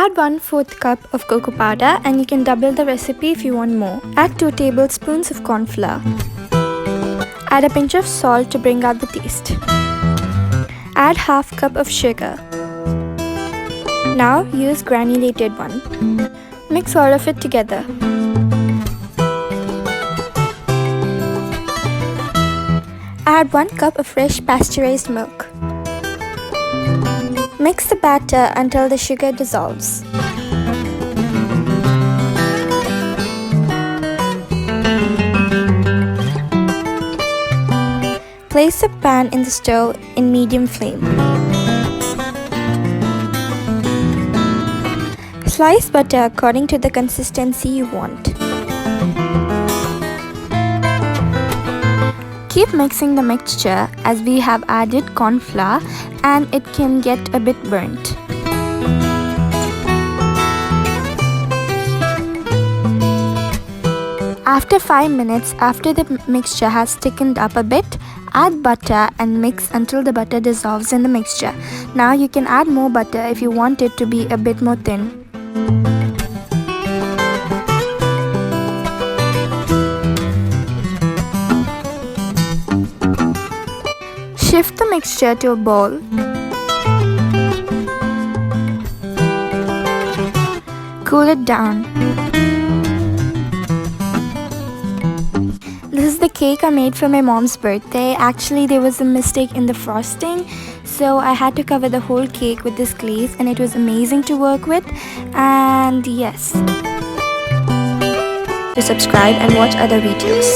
Add 1/4 cup of cocoa powder and you can double the recipe if you want more. Add 2 tablespoons of corn flour. Add a pinch of salt to bring out the taste. Add half cup of sugar. Now use granulated one. Mix all of it together. Add 1 cup of fresh pasteurized milk. Mix the batter until the sugar dissolves. Place the pan in the stove in medium flame. Slice butter according to the consistency you want. Keep mixing the mixture as we have added corn flour and it can get a bit burnt. After 5 minutes, after the mixture has thickened up a bit, add butter and mix until the butter dissolves in the mixture. Now you can add more butter if you want it to be a bit more thin. Shift the mixture to a bowl. Cool it down. This is the cake I made for my mom's birthday. Actually, there was a mistake in the frosting, so I had to cover the whole cake with this glaze and it was amazing to work with. And yes, to subscribe and watch other videos.